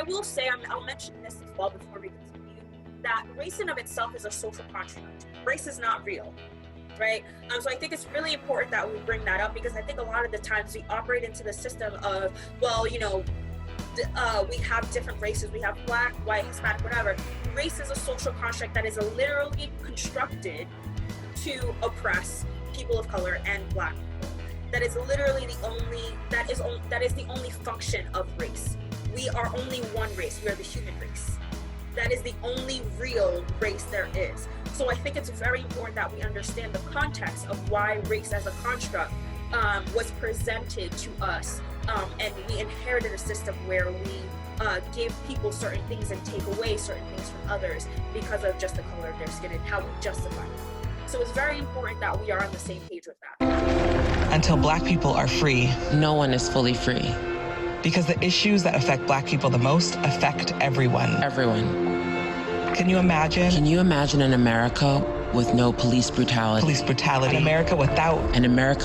will say, I'll mention this as well before we continue, that race in of itself is a social construct. Race is not real, right? So I think it's really important that we bring that up, because I think a lot of the times we operate into the system of, well, you know, we have different races. We have Black, white, Hispanic, whatever. Race is a social construct that is literally constructed to oppress people of color and Black people. That is literally that is the only function of race. We are only one race. We are the human race. That is the only real race there is. So I think it's very important that we understand the context of why race as a construct was presented to us, and we inherited a system where we give people certain things and take away certain things from others because of just the color of their skin and how we justify it. So it's very important that we are on the same page with that. Until Black people are free, no one is fully free. Because the issues that affect Black people the most affect everyone. Everyone. Can you imagine? Can you imagine an America with no police brutality? Police brutality. An America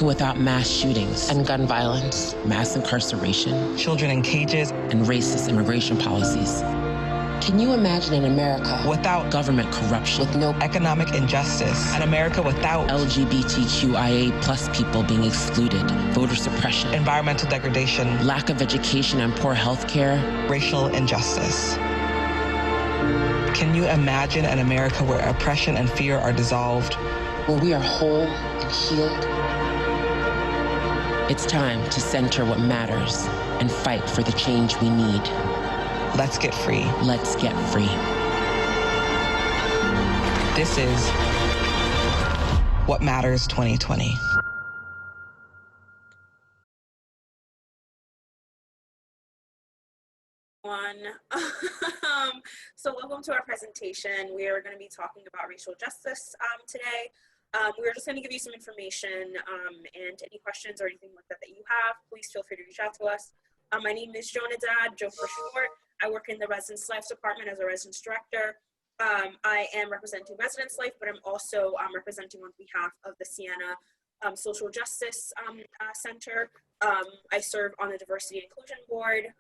without mass shootings and gun violence, mass incarceration, children in cages, and racist immigration policies. Can you imagine an America without government corruption, with no economic injustice, an America without LGBTQIA plus people being excluded, voter suppression, environmental degradation, lack of education and poor health care, racial injustice? Can you imagine an America where oppression and fear are dissolved? Where we are whole and healed? It's time to center what matters and fight for the change we need. Let's get free. Let's get free. This is What Matters 2020. So welcome to our presentation. We are going to be talking about racial justice today. We're just going to give you some information, and any questions or anything like that you have, please feel free to reach out to us. My name is Jonadad, Joe for short. I work in the Residence Life Department as a Residence Director. I am representing Residence Life, but I'm also representing on behalf of the Siena Social Justice Center. I serve on the Diversity and Inclusion Board,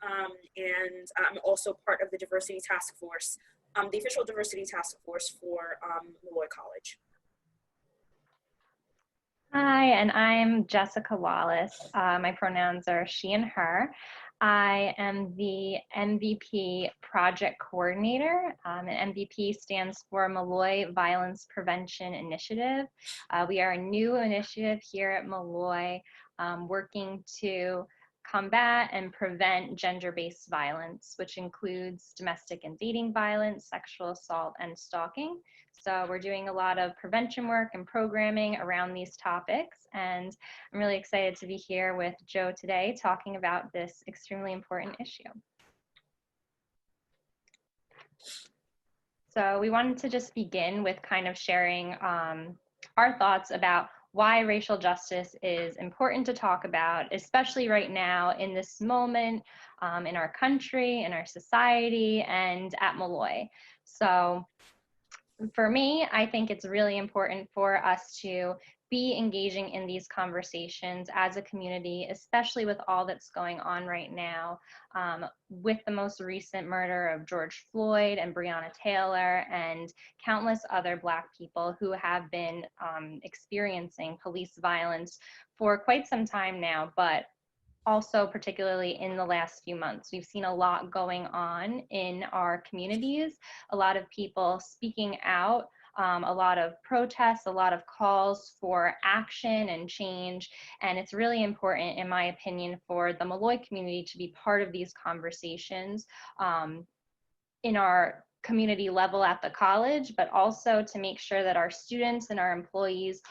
and I'm also part of the Diversity Task Force, the official Diversity Task Force for Malloy College. Hi, and I'm Jessica Wallace. My pronouns are she and her. I am the MVP Project Coordinator, and MVP stands for Malloy Violence Prevention Initiative. We are a new initiative here at Malloy, working to combat and prevent gender-based violence, which includes domestic and dating violence, sexual assault, and stalking. So we're doing a lot of prevention work and programming around these topics, and I'm really excited to be here with Joe today talking about this extremely important issue. So we wanted to just begin with kind of sharing our thoughts about why racial justice is important to talk about, especially right now in this moment in our country, in our society, and at Malloy. So for me, I think it's really important for us to be engaging in these conversations as a community, especially with all that's going on right now, with the most recent murder of George Floyd and Breonna Taylor and countless other Black people who have been experiencing police violence for quite some time now, but also particularly in the last few months. We've seen a lot going on in our communities, a lot of people speaking out, a lot of protests, a lot of calls for action and change. And it's really important, in my opinion, for the Malloy community to be part of these conversations in our community level at the college, but also to make sure that our students and our employees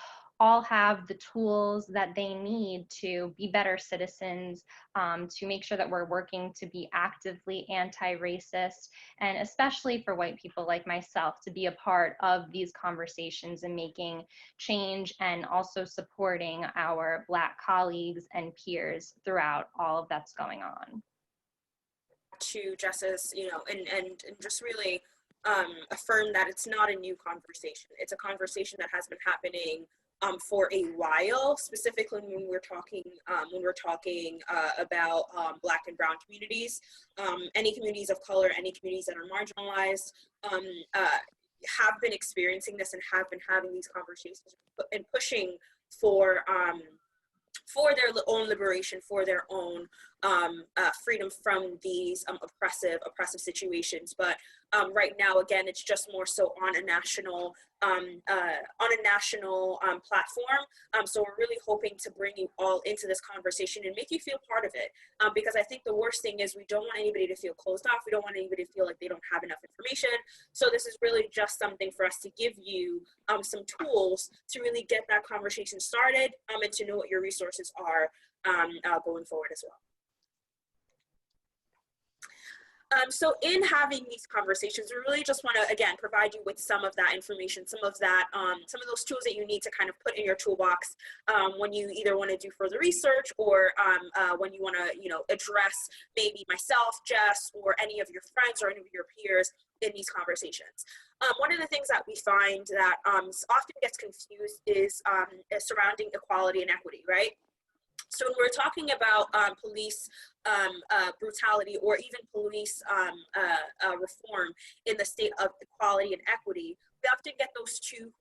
all have the tools that they need to be better citizens, to make sure that we're working to be actively anti-racist, and especially for white people like myself to be a part of these conversations and making change and also supporting our Black colleagues and peers throughout all of that's going on. To justice, you know, and just really affirm that it's not a new conversation. It's a conversation that has been happening for a while, specifically when we're talking about Black and Brown communities, any communities of color, any communities that are marginalized, have been experiencing this and have been having these conversations and pushing for their own liberation, for their own freedom from these oppressive situations. But right now, again, it's just more so on a national platform. So we're really hoping to bring you all into this conversation and make you feel part of it. Because I think the worst thing is we don't want anybody to feel closed off. We don't want anybody to feel like they don't have enough information. So this is really just something for us to give you some tools to really get that conversation started, and to know what your resources are going forward as well. So in having these conversations, we really just want to, again, provide you with some of that information, some of those tools that you need to kind of put in your toolbox when you either want to do further research or when you want to, address maybe myself, Jess, or any of your friends or any of your peers in these conversations. One of the things that we find that often gets confused is surrounding equality and equity, right? So when we're talking about police brutality or even police reform in the state of equality and equity, we often get those two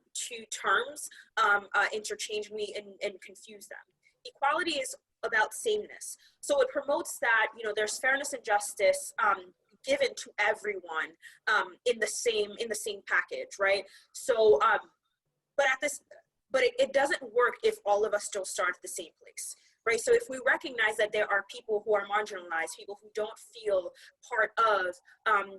terms interchanged and confuse them. Equality is about sameness. So it promotes that, there's fairness and justice given to everyone in the same package, right? So, but it doesn't work if all of us don't start at the same place. Right. So if we recognize that there are people who are marginalized, people who don't feel part of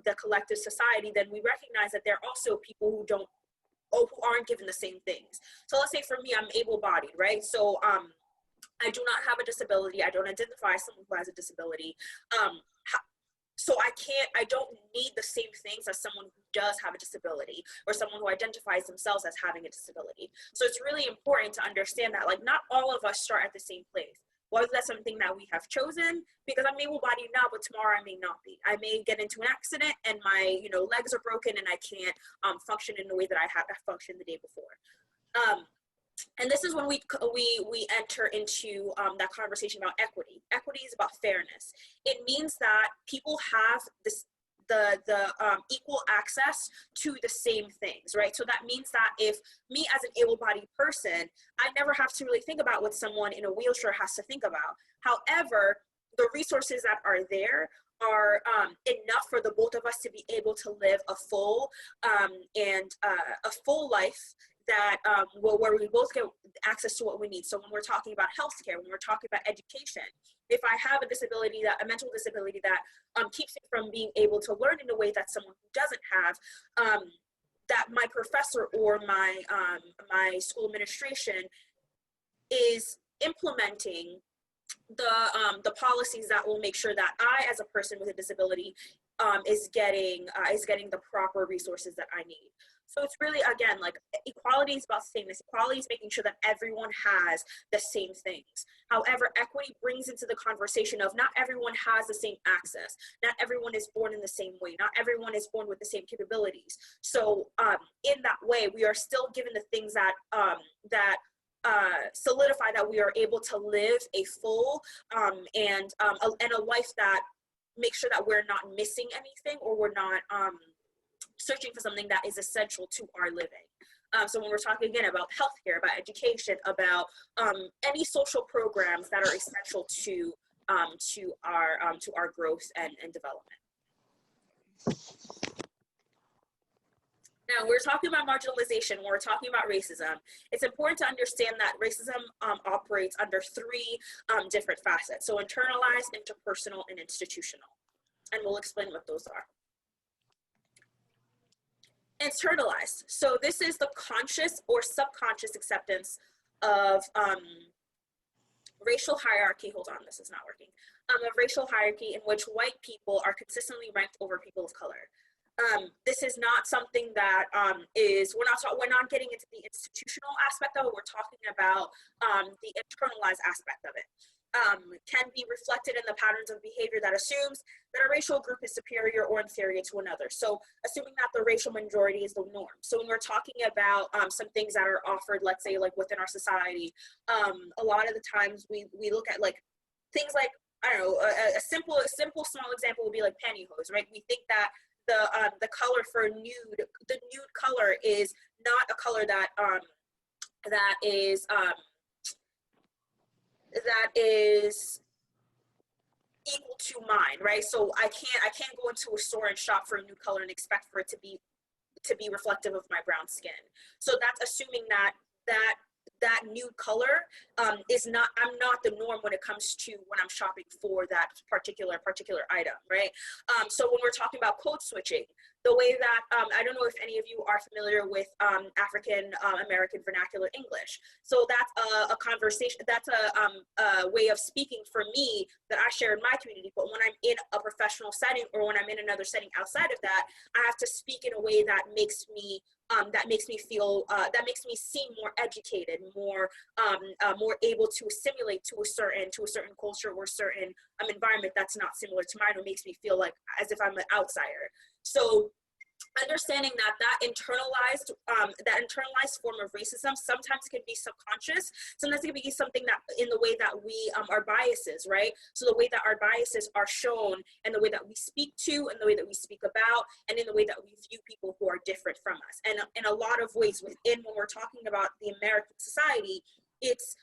the collective society, then we recognize that there are also people who aren't given the same things. So let's say for me, I'm able-bodied, right? So I do not have a disability. I don't identify as someone who has a disability. So I don't need the same things as someone who does have a disability or someone who identifies themselves as having a disability. So it's really important to understand that, like, not all of us start at the same place. Whether that's something that we have chosen, because I'm able-bodied now, but tomorrow I may not be. I may get into an accident and my, legs are broken and I can't function in the way that I functioned the day before. And this is when we enter into that conversation about equity. Equity is about fairness. It means that people have the equal access to the same things, right? So that means that if me as an able-bodied person, I never have to really think about what someone in a wheelchair has to think about. However, the resources that are there are enough for the both of us to be able to live a full life that where we both get access to what we need. So when we're talking about healthcare, when we're talking about education, if I have a mental disability that keeps me from being able to learn in a way that someone who doesn't have, that my professor or my school administration is implementing the policies that will make sure that I, as a person with a disability, is getting the proper resources that I need. So it's really, again, like, equality is about sameness. Equality is making sure that everyone has the same things. However, equity brings into the conversation of not everyone has the same access. Not everyone is born in the same way. Not everyone is born with the same capabilities. So in that way, we are still given the things that solidify that we are able to live a full and a life that makes sure that we're not missing anything, or we're not searching for something that is essential to our living. So when we're talking again about healthcare, about education, about any social programs that are essential to our growth and development. Now, we're talking about marginalization, when we're talking about racism, it's important to understand that racism operates under three different facets. So internalized, interpersonal, and institutional. And we'll explain what those are. Internalized. So this is the conscious or subconscious acceptance of racial hierarchy. Hold on, this is not working. Of racial hierarchy in which white people are consistently ranked over people of color. This is not something that we're not getting into the institutional aspect of it. We're talking about the internalized aspect of it. can be reflected in the patterns of behavior that assumes that a racial group is superior or inferior to another. So assuming that the racial majority is the norm. So when we're talking about some things that are offered, let's say like within our society, a lot of the times we look at like things like, I don't know, a simple small example would be like pantyhose, right? We think that the color for nude, the nude color is not a color that is equal to mine, right? So I can't go into a store and shop for a nude color and expect for it to be reflective of my brown skin. So that's assuming that nude color is not, I'm not the norm when it comes to when I'm shopping for that particular item, right? So when we're talking about code switching, the way that, I don't know if any of you are familiar with African American vernacular English. So that's a conversation, that's a way of speaking for me that I share in my community. But when I'm in a professional setting or when I'm in another setting outside of that, I have to speak in a way that makes me feel, that makes me seem more educated, more able to assimilate to a certain culture or certain environment that's not similar to mine, or makes me feel like as if I'm an outsider. So understanding that internalized form of racism sometimes can be subconscious, sometimes it can be something that in the way that we our biases, right? So the way that our biases are shown and the way that we speak to and the way that we speak about and in the way that we view people who are different from us. And in a lot of ways within, when we're talking about the American society, it's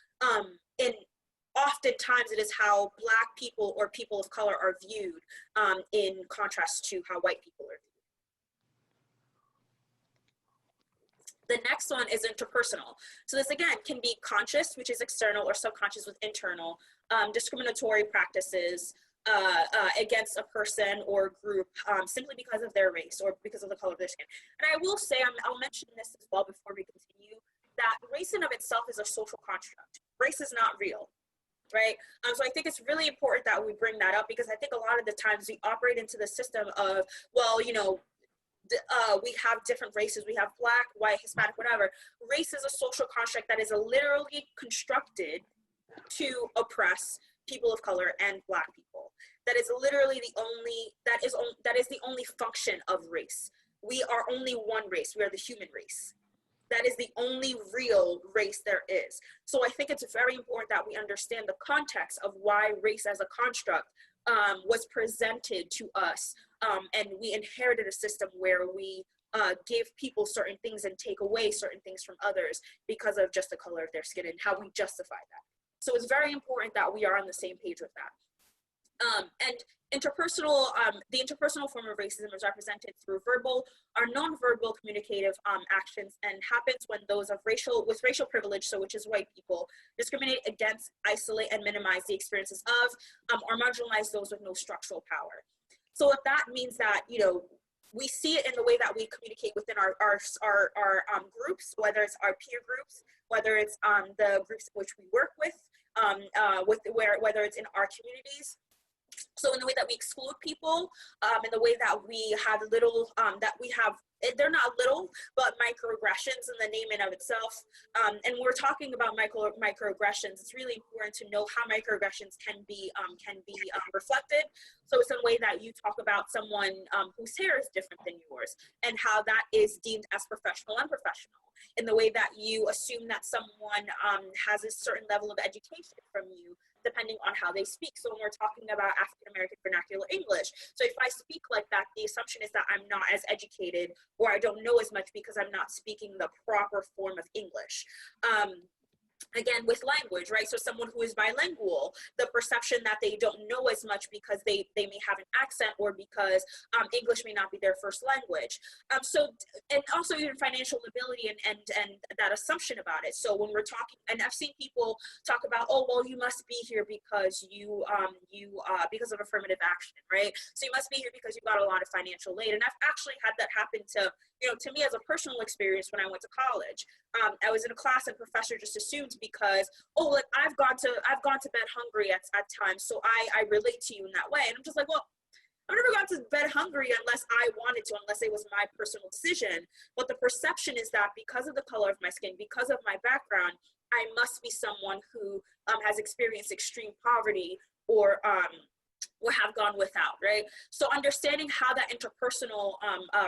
oftentimes it is how Black people or people of color are viewed in contrast to how white people are viewed. The next one is interpersonal. So this again can be conscious, which is external, or subconscious with internal, discriminatory practices against a person or group simply because of their race or because of the color of their skin. And I will say, I'll mention this as well before we continue, that race in of itself is a social construct. Race is not real, right? So I think it's really important that we bring that up, because I think a lot of the times we operate into the system of, well, you know, we have different races. We have Black, white, Hispanic, whatever. Race is a social construct that is literally constructed to oppress people of color and Black people. That is literally that is the only function of race. We are only one race. We are the human race. That is the only real race there is. So I think it's very important that we understand the context of why race as a construct was presented to us. And we inherited a system where we give people certain things and take away certain things from others because of just the color of their skin and how we justify that. So it's very important that we are on the same page with that. And interpersonal, the interpersonal form of racism is represented through verbal or non-verbal communicative actions, and happens when those with racial privilege, so which is white people, discriminate against, isolate, and minimize the experiences of, or marginalize those with no structural power. So what that means that, you know, we see it in the way that we communicate within our groups, whether it's our peer groups, whether it's the groups in which we work with whether it's in our communities. So in the way that we exclude people, in the way that we have they're not little, but microaggressions in the name and of itself. And we're talking about microaggressions. It's really important to know how microaggressions can be reflected. So it's a way that you talk about someone whose hair is different than yours, and how that is deemed as professional and unprofessional. In the way that you assume that someone has a certain level of education from you, depending on how they speak. So when we're talking about African American vernacular English, so if I speak like that, the assumption is that I'm not as educated, or I don't know as much because I'm not speaking the proper form of English. Again, with language, right? So someone who is bilingual, the perception that they don't know as much because they may have an accent, or because English may not be their first language. And also even financial ability and that assumption about it. So when we're talking, and I've seen people talk about, oh, well, you must be here because because of affirmative action, right? So you must be here because you got a lot of financial aid. And I've actually had that happen to me as a personal experience when I went to college. I was in a class and professor just assumed because, oh, like I've gone to bed hungry at times, so I relate to you in that way. And I'm just like, well, I never got to bed hungry unless I wanted to, unless it was my personal decision. But the perception is that because of the color of my skin, because of my background, I must be someone who has experienced extreme poverty or have gone without, right? So understanding how that interpersonal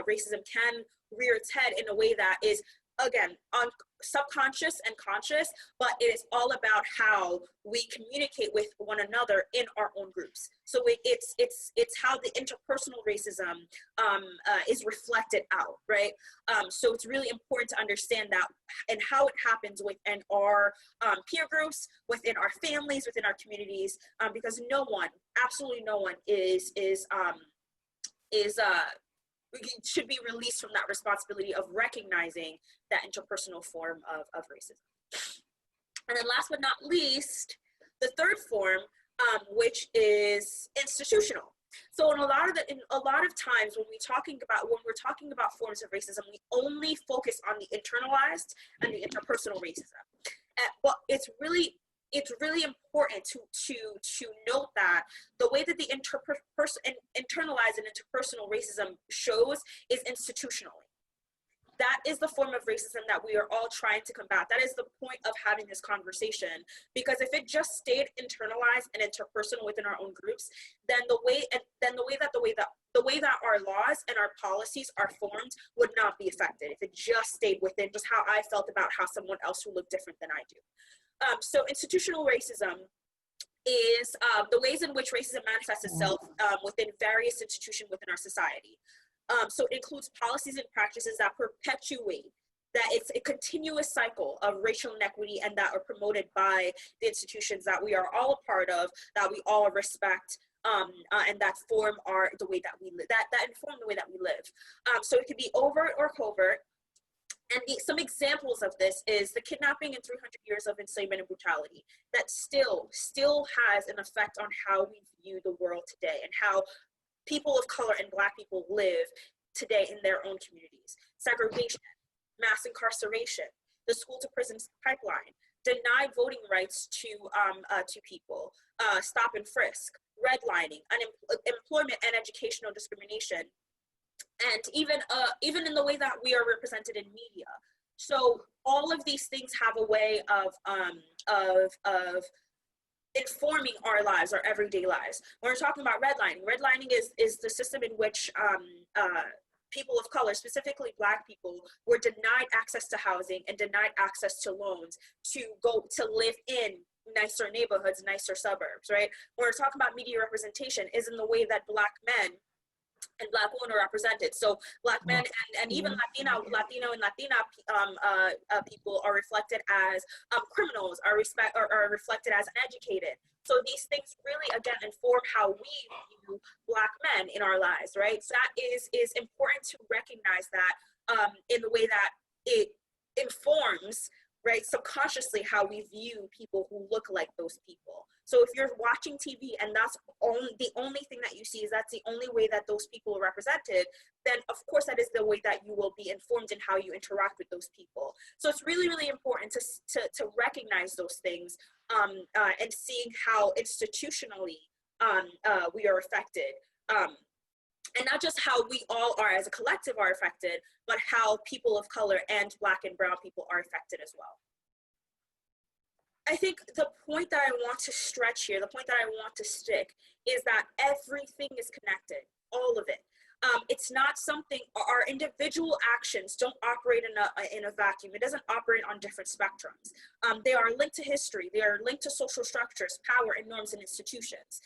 racism can rear its head in a way that is, again, subconscious and conscious, but it is all about how we communicate with one another in our own groups. So it's how the interpersonal racism is reflected out, right? So it's really important to understand that and how it happens within our peer groups, within our families, within our communities, because no one, absolutely no one should be released from that responsibility of recognizing that interpersonal form of racism. And then last but not least, the third form, which is institutional. So in a lot of times when we're talking about forms of racism, we only focus on the internalized and the interpersonal racism. But it's really important to note that the way that the internalized and interpersonal racism shows is institutionally. That is the form of racism that we are all trying to combat. That is the point of having this conversation, because if it just stayed internalized and interpersonal within our own groups, then the way that our laws and our policies are formed would not be affected if it just stayed within just how I felt about how someone else who looked different than I do. So institutional racism is the ways in which racism manifests itself within various institutions within our society. So it includes policies and practices that perpetuate that it's a continuous cycle of racial inequity and that are promoted by the institutions that we are all a part of, that we all respect, and that form the way that we live, that inform the way that we live. So it could be overt or covert. And some examples of this is the kidnapping and 300 years of enslavement and brutality that still has an effect on how we view the world today and how people of color and Black people live today in their own communities. Segregation, mass incarceration, the school to prison pipeline, denied voting rights to people, stop and frisk, redlining, employment and educational discrimination, and even in the way that we are represented in media. So all of these things have a way of informing our lives, our everyday lives. When we're talking about redlining is the system in which people of color, specifically Black people, were denied access to housing and denied access to loans to go to live in nicer neighborhoods, nicer suburbs, right? When we're talking about media representation is in the way that Black men and Black women are represented. So Black men and even Latino and Latina people are reflected as criminals, are reflected as uneducated. So these things really, again, inform how we view Black men in our lives, right? So that is important to recognize that in the way that it informs, right, subconsciously how we view people who look like those people. So if you're watching TV and that's the only thing that you see is that's the only way that those people are represented, then of course that is the way that you will be informed in how you interact with those people. So it's really, really important to recognize those things and seeing how institutionally we are affected. And not just how we all are as a collective are affected, but how people of color and Black and brown people are affected as well. I think the point that I want to stretch here, the point that I want to stick, is that everything is connected, all of it. It's not something, our individual actions don't operate in a vacuum. It doesn't operate on different spectrums. They are linked to history. They are linked to social structures, power, and norms and institutions.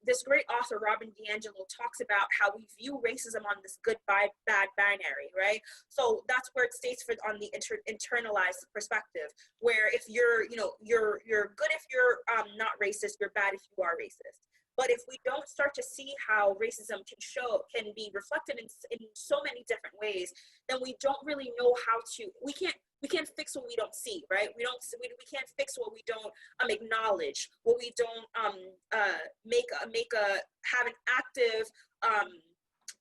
This great author, Robin DiAngelo, talks about how we view racism on this good, bad binary, right? So that's where it states on the internalized perspective, where if you're good if you're not racist, you're bad if you are racist. But if we don't start to see how racism can be reflected in so many different ways, then we don't really know how to, we can't fix what we don't see, right? We can't fix what we don't acknowledge, what we don't have an active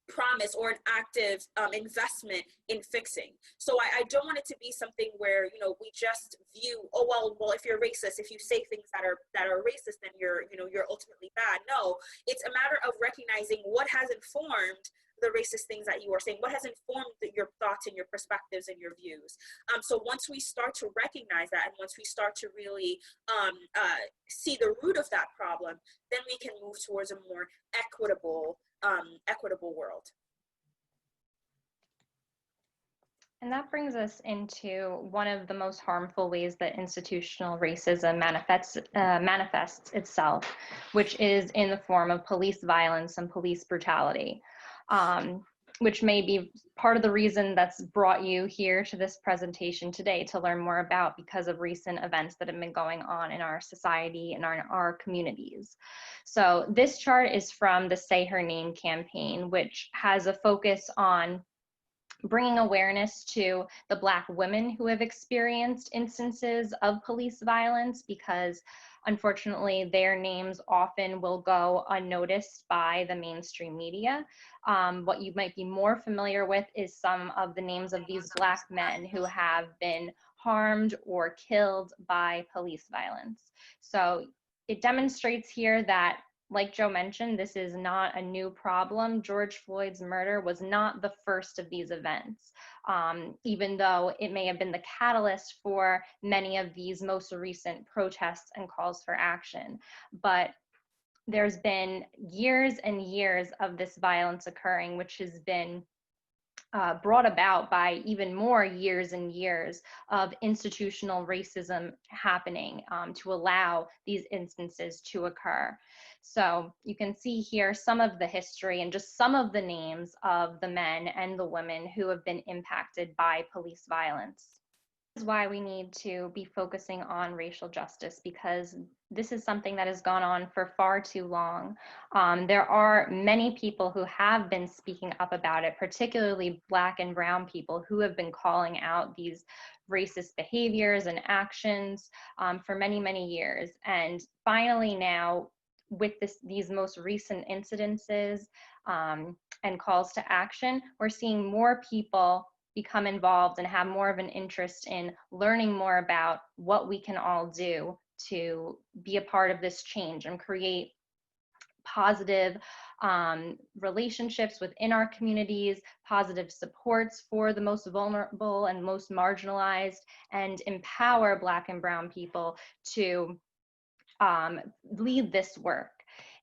promise or an active investment in fixing. So I don't want it to be something where, you know, we just view, oh well, if you're racist, if you say things that are racist, then you're, you know, you're ultimately bad. No, it's a matter of recognizing what has informed the racist things that you are saying, what has informed your thoughts and your perspectives and your views. So once we start to recognize that, and once we start to really see the root of that problem, then we can move towards a more equitable world. And that brings us into one of the most harmful ways that institutional racism manifests itself, which is in the form of police violence and police brutality, which may be part of the reason that's brought you here to this presentation today to learn more about, because of recent events that have been going on in our society and our communities. So this chart is from the Say Her Name campaign, which has a focus on bringing awareness to the Black women who have experienced instances of police violence, because unfortunately their names often will go unnoticed by the mainstream media. What you might be more familiar with is some of the names of these Black men who have been harmed or killed by police violence. So it demonstrates here that, like Joe mentioned, this is not a new problem. George Floyd's murder was not the first of these events, even though it may have been the catalyst for many of these most recent protests and calls for action. But there's been years and years of this violence occurring, which has been brought about by even more years and years of institutional racism happening to allow these instances to occur. So you can see here some of the history and just some of the names of the men and the women who have been impacted by police violence. This is why we need to be focusing on racial justice, because this is something that has gone on for far too long. There are many people who have been speaking up about it, particularly Black and brown people who have been calling out these racist behaviors and actions for many, many years. And finally now, with these most recent incidences and calls to action, we're seeing more people become involved and have more of an interest in learning more about what we can all do to be a part of this change and create positive relationships within our communities, positive supports for the most vulnerable and most marginalized, and empower Black and brown people to lead this work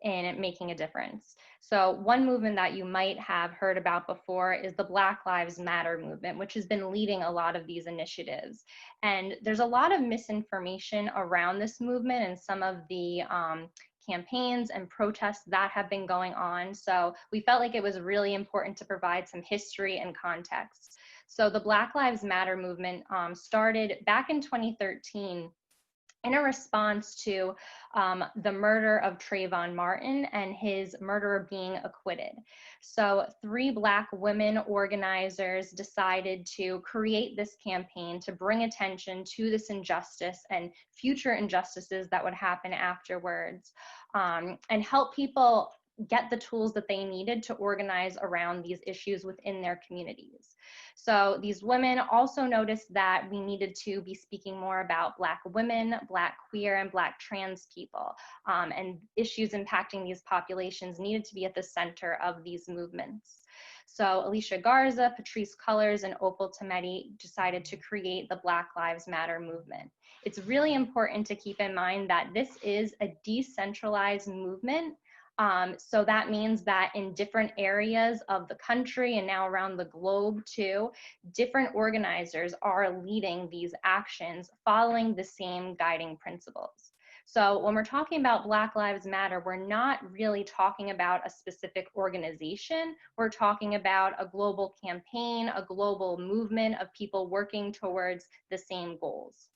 in making a difference. So one movement that you might have heard about before is the Black Lives Matter movement, which has been leading a lot of these initiatives. And there's a lot of misinformation around this movement and some of the campaigns and protests that have been going on. So we felt like it was really important to provide some history and context. So the Black Lives Matter movement started back in 2013 in a response to the murder of Trayvon Martin and his murderer being acquitted. So 3 Black women organizers decided to create this campaign to bring attention to this injustice and future injustices that would happen afterwards, and help people get the tools that they needed to organize around these issues within their communities. So these women also noticed that we needed to be speaking more about Black women, Black queer, and Black trans people, and issues impacting these populations needed to be at the center of these movements. So Alicia Garza, Patrisse Cullors, and Opal Tometi decided to create the Black Lives Matter movement. It's really important to keep in mind that this is a decentralized movement. So that means that in different areas of the country and now around the globe too, different organizers are leading these actions following the same guiding principles. So when we're talking about Black Lives Matter, we're not really talking about a specific organization. We're talking about a global campaign, a global movement of people working towards the same goals.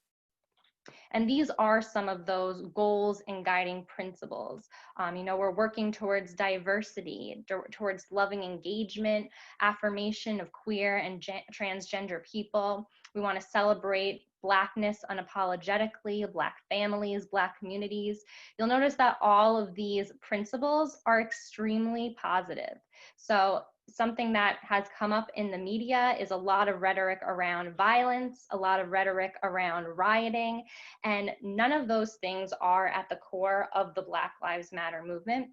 And these are some of those goals and guiding principles. We're working towards diversity, towards loving engagement, affirmation of queer and transgender people. We want to celebrate Blackness unapologetically, Black families, Black communities. You'll notice that all of these principles are extremely positive. So something that has come up in the media is a lot of rhetoric around violence, a lot of rhetoric around rioting, and none of those things are at the core of the Black Lives Matter movement.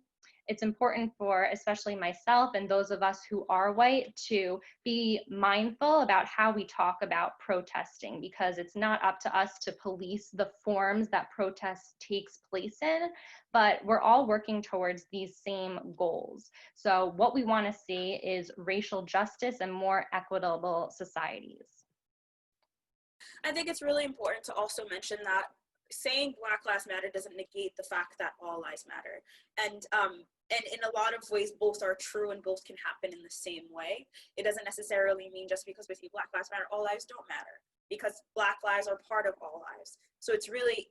It's important for especially myself and those of us who are white to be mindful about how we talk about protesting, because it's not up to us to police the forms that protest takes place in, but we're all working towards these same goals. So what we want to see is racial justice and more equitable societies. I think it's really important to also mention that saying Black Lives Matter doesn't negate the fact that all lives matter. And in a lot of ways, both are true and both can happen in the same way. It doesn't necessarily mean just because we say Black Lives Matter, all lives don't matter, because Black lives are part of all lives. So it's really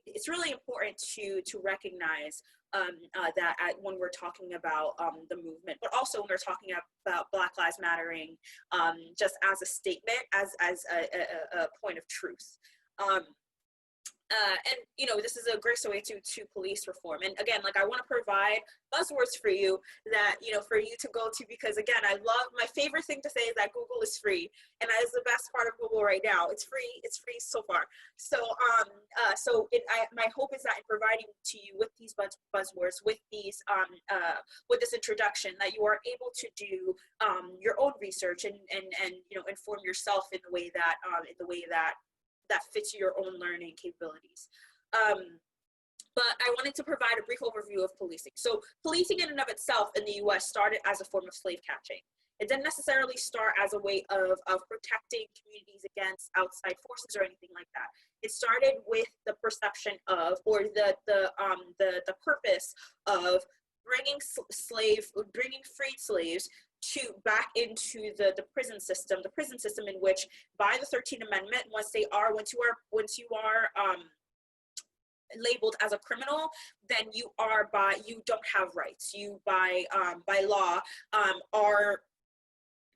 important to recognize that when we're talking about the movement, but also when we're talking about Black Lives Mattering, just as a statement, as a point of truth. And this is a great way to police reform. And again, like, I want to provide buzzwords for you that for you to go to, because again, my favorite thing to say is that Google is free, and that is the best part of Google right now. It's free so far. So my hope is that in providing to you with these buzzwords, with these with this introduction, that you are able to do your own research and inform yourself in the way that fits your own learning capabilities. But I wanted to provide a brief overview of policing. So policing in and of itself in the US started as a form of slave catching. It didn't necessarily start as a way of protecting communities against outside forces or anything like that. It started with the perception of, or the purpose of bringing freed slaves back into the prison system in which, by the 13th Amendment, once you are labeled as a criminal, then you don't have rights. You by law are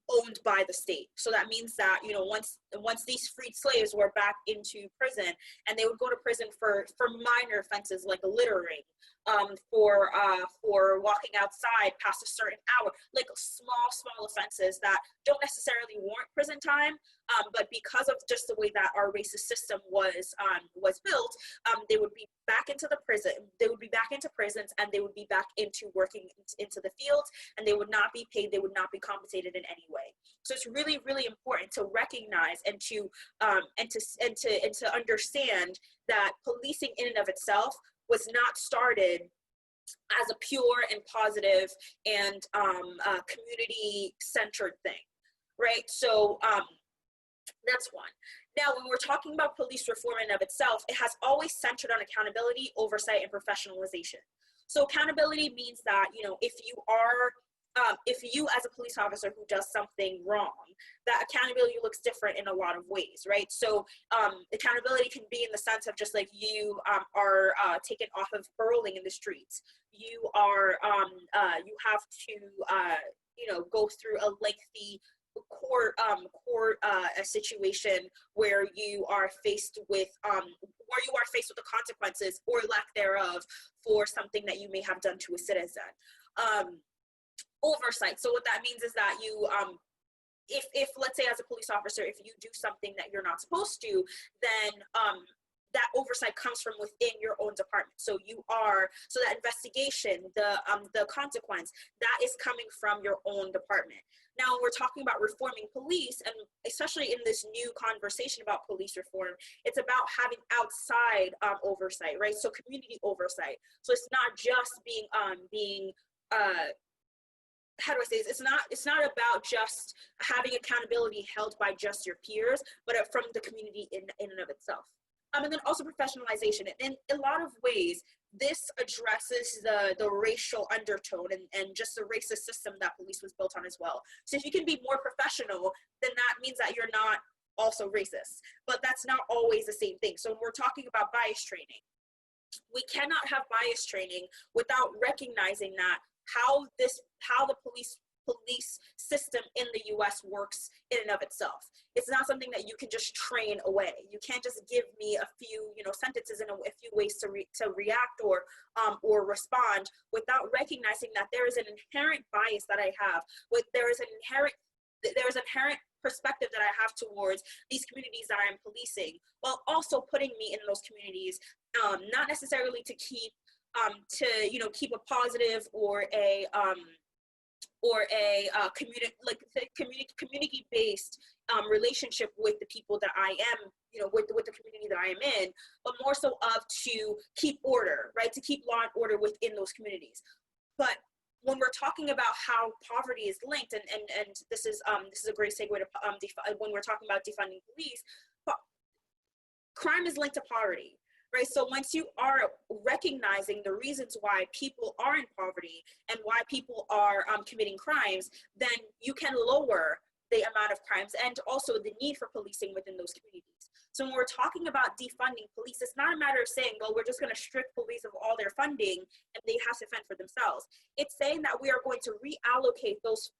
owned by the state. So that means that once these freed slaves were back into prison, and they would go to prison for minor offenses like littering, for walking outside past a certain hour, like small offenses that don't necessarily warrant prison time, but because of just the way that our racist system was built, they would be back into prisons, and they would be back into working into the fields, and they would not be paid, they would not be compensated in any way. So it's really, really important to recognize and to understand that policing in and of itself was not started as a pure and positive and community-centered thing, right? So that's one. Now, when we're talking about police reform in and of itself, it has always centered on accountability, oversight, and professionalization. So accountability means that, if you as a police officer who does something wrong, that accountability looks different in a lot of ways, right? So accountability can be in the sense of just like you are taken off of paroling in the streets. You are you have to go through a lengthy court a situation where you are faced with the consequences or lack thereof for something that you may have done to a citizen. Oversight. So what that means is that you, if let's say as a police officer, if you do something that you're not supposed to, then that oversight comes from within your own department. So that investigation, the consequence, that is coming from your own department. Now, when we're talking about reforming police, and especially in this new conversation about police reform, it's about having outside oversight, right? So community oversight. So it's not just being how do I say this? It's not about just having accountability held by just your peers, but from the community in and of itself. And then also professionalization. In a lot of ways, this addresses the racial undertone and just the racist system that police was built on as well. So if you can be more professional, then that means that you're not also racist. But that's not always the same thing. So when we're talking about bias training, we cannot have bias training without recognizing that how the police system in the US works in and of itself. It's not something that you can just train away. You can't just give me a few, sentences and a few ways to react or respond without recognizing that there is an inherent bias that I have. There is an inherent perspective that I have towards these communities that I am policing, while also putting me in those communities, not necessarily to keep a positive or a community-based relationship with the people that I am, with the community that I am in, but more so to keep order, right? To keep law and order within those communities. But when we're talking about how poverty is linked, and this is a great segue to when we're talking about defunding police, crime is linked to poverty. Right? So once you are recognizing the reasons why people are in poverty and why people are committing crimes, then you can lower the amount of crimes and also the need for policing within those communities. So when we're talking about defunding police, it's not a matter of saying, well, we're just going to strip police of all their funding and they have to fend for themselves. It's saying that we are going to reallocate those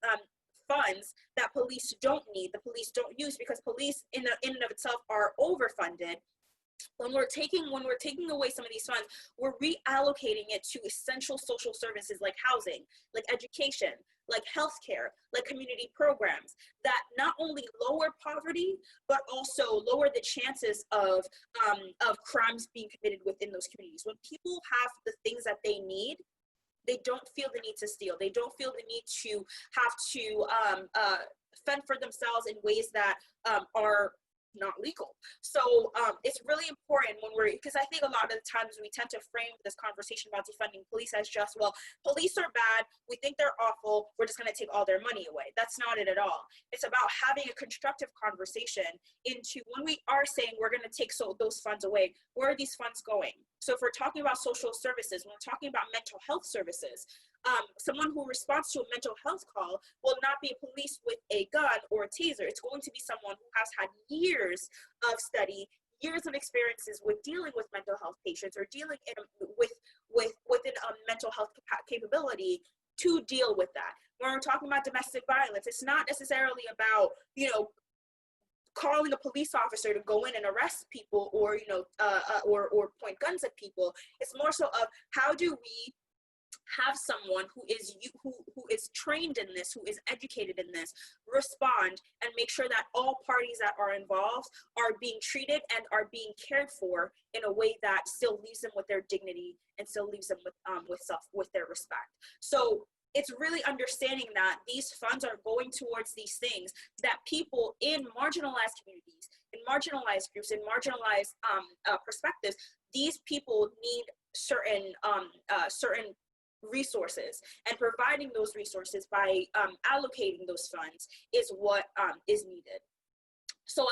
funds that police don't need, the police don't use, because police in and of itself are overfunded. When we're taking away some of these funds, we're reallocating it to essential social services like housing, like education, like healthcare, like community programs that not only lower poverty, but also lower the chances of crimes being committed within those communities. When people have the things that they need, they don't feel the need to steal. They don't feel the need to have to fend for themselves in ways that are not legal. So it's really important because I think a lot of the times we tend to frame this conversation about defunding police as just, well, police are bad, we think they're awful, we're just going to take all their money away. That's not it at all. It's about having a constructive conversation into when we are saying we're going to take those funds away, where are these funds going? So if we're talking about social services, when we're talking about mental health services, someone who responds to a mental health call will not be policed with a gun or a taser. It's going to be someone who has had years of study, years of experiences with dealing with mental health patients or dealing within a mental health capability to deal with that. When we're talking about domestic violence, it's not necessarily about, calling a police officer to go in and arrest people or point guns at people. It's more so of how do we have someone who is trained in this, who is educated in this, respond and make sure that all parties that are involved are being treated and are being cared for in a way that still leaves them with their dignity and still leaves them with their respect. So it's really understanding that these funds are going towards these things that people in marginalized communities, in marginalized groups, in marginalized perspectives, these people need certain resources, and providing those resources by allocating those funds is what is needed. So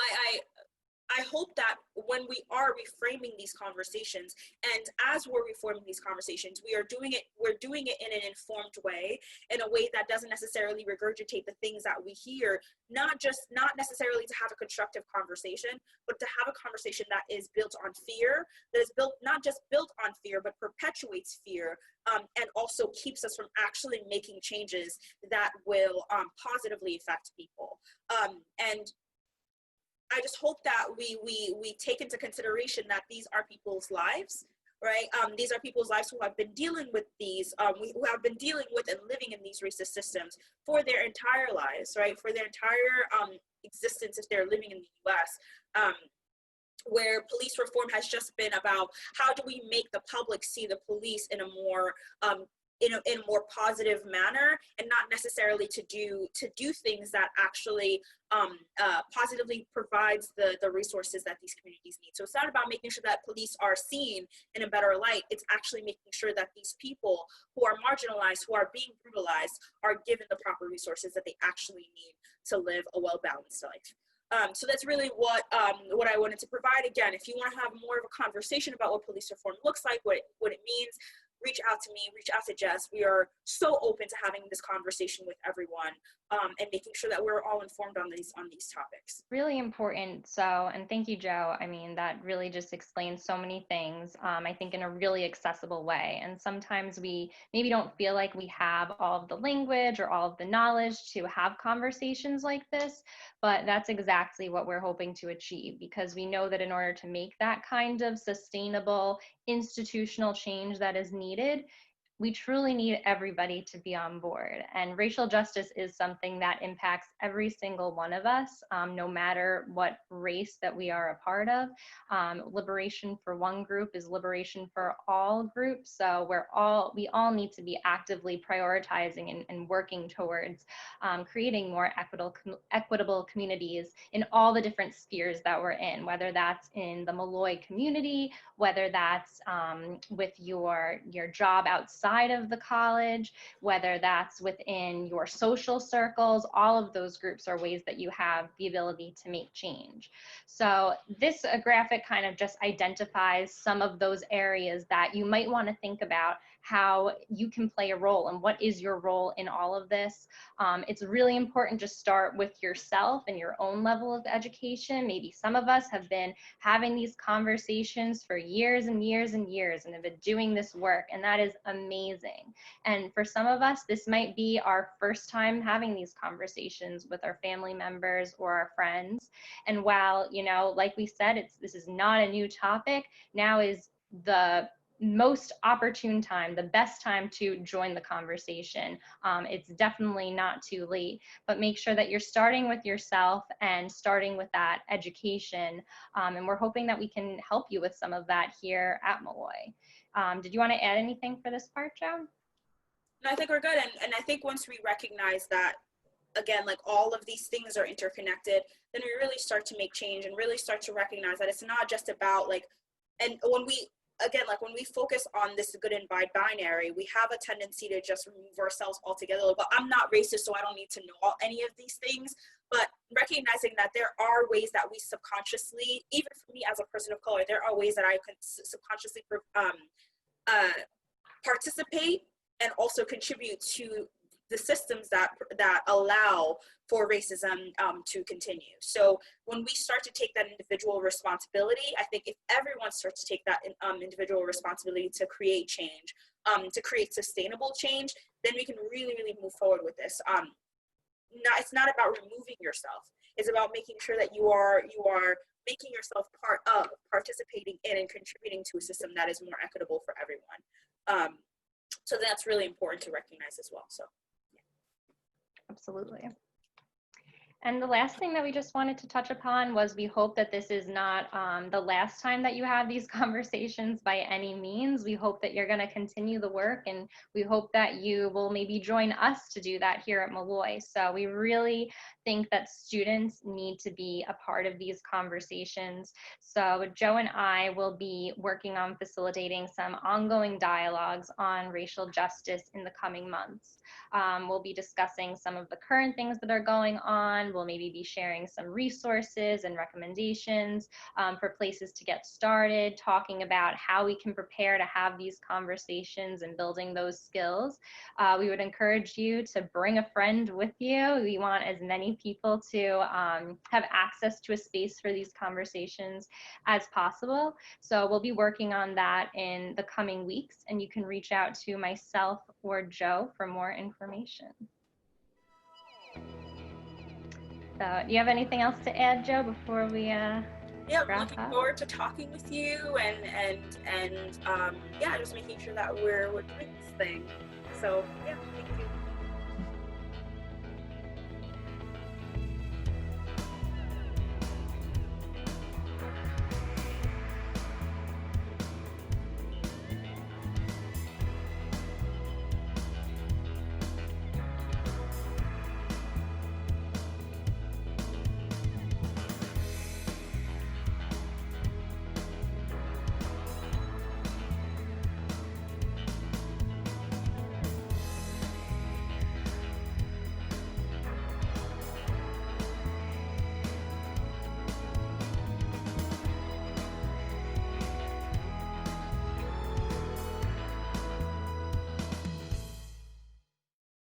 I hope that when we are reframing these conversations, and as we're reforming these conversations, we're doing it in an informed way, in a way that doesn't necessarily regurgitate the things that we hear, not necessarily to have a constructive conversation, but to have a conversation that is built on fear, that is not just built on fear, but perpetuates fear, and also keeps us from actually making changes that will positively affect people. And I just hope that we take into consideration that these are people's lives, right? These are people's lives who have been dealing with who have been dealing with and living in these racist systems for their entire lives, right? For their entire existence if they're living in the US, where police reform has just been about how do we make the public see the police in a more in a more positive manner, and not necessarily to do things that actually positively provides the resources that these communities need. So it's not about making sure that police are seen in a better light. It's actually making sure that these people who are marginalized, who are being brutalized, are given the proper resources that they actually need to live a well-balanced life. So that's really what I wanted to provide. Again, if you want to have more of a conversation about what police reform looks like, what it means, reach out to me, reach out to Jess. We are so open to having this conversation with everyone, and making sure that we're all informed on these topics. Really important. So, and thank you, Joe. I mean, that really just explains so many things, I think in a really accessible way. And sometimes we maybe don't feel like we have all of the language or all of the knowledge to have conversations like this, but that's exactly what we're hoping to achieve, because we know that in order to make that kind of sustainable institutional change that is needed, we truly need everybody to be on board. And racial justice is something that impacts every single one of us, no matter what race that we are a part of. Liberation for one group is liberation for all groups. So we all need to be actively prioritizing and working towards creating more equitable communities in all the different spheres that we're in, whether that's in the Malloy community, whether that's with your job outside of the college, whether that's within your social circles. All of those groups are ways that you have the ability to make change. So this graphic kind of just identifies some of those areas that you might want to think about how you can play a role and what is your role in all of this. It's really important to start with yourself and your own level of education. Maybe some of us have been having these conversations for years and years and years and have been doing this work, and that is amazing. And for some of us, this might be our first time having these conversations with our family members or our friends. And while, like we said, this is not a new topic, now is the most opportune time, the best time to join the conversation. It's definitely not too late, but make sure that you're starting with yourself and starting with that education. And we're hoping that we can help you with some of that here at Malloy. Did you want to add anything for this part, Joe? No, I think we're good. And I think once we recognize that, again, like all of these things are interconnected, then we really start to make change and really start to recognize that it's not just about and when we focus on this good and bad binary, we have a tendency to just remove ourselves altogether. Like, well, I'm not racist, so I don't need to know any of these things. But recognizing that there are ways that we subconsciously, even for me as a person of color, there are ways that I can subconsciously participate and also contribute to the systems that allow for racism to continue. So when we start to take that individual responsibility, I think if everyone starts to take that individual responsibility to create change, to create sustainable change, then we can really, really move forward with this. It's not about removing yourself. It's about making sure that you are making yourself part of, participating in, and contributing to a system that is more equitable for everyone. So that's really important to recognize as well. So. Absolutely. And the last thing that we just wanted to touch upon was we hope that this is not the last time that you have these conversations by any means. We hope that you're going to continue the work, and we hope that you will maybe join us to do that here at Malloy. So we really think that students need to be a part of these conversations. So Joe and I will be working on facilitating some ongoing dialogues on racial justice in the coming months. We'll be discussing some of the current things that are going on. We'll maybe be sharing some resources and recommendations for places to get started, talking about how we can prepare to have these conversations and building those skills. We would encourage you to bring a friend with you. We want as many people to have access to a space for these conversations as possible. So we'll be working on that in the coming weeks, and you can reach out to myself or Joe for more information. So do you have anything else to add, Joe, before we I'm looking forward to talking with you and just making sure that we're doing this thing. So yeah, thank you.